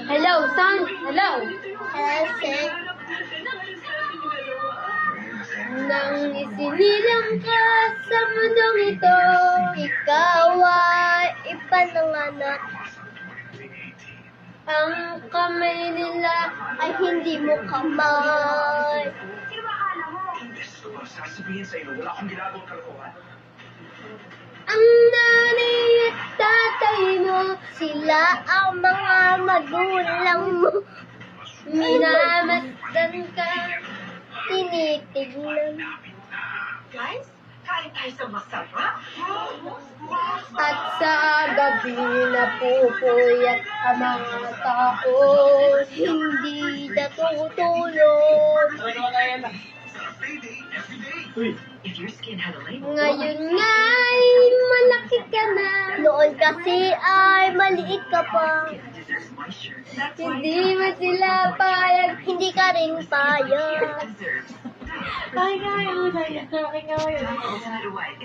Hello, son. Hello. Hello, Nang isinilang ka sa mundong ito, ikaw ay ipananganak. ang kamay nila Ay hindi mo kamay. ang nanay at tatay mo, Sila ang mga magulang mo. minamasdan ka. Tinitignan. Guys, kain tayo sa masarap. At sa gabi napupuyat ang mga tao, Hindi natutulog. If your skin had a label, ngayon nga'y malaki ka na. Noon kasi ay maliit ka pa. deserves moisture. Hindi mo sila payag. Hindi ka rin payag. Deserves. Ay, kaya mo na yan. Coconut white.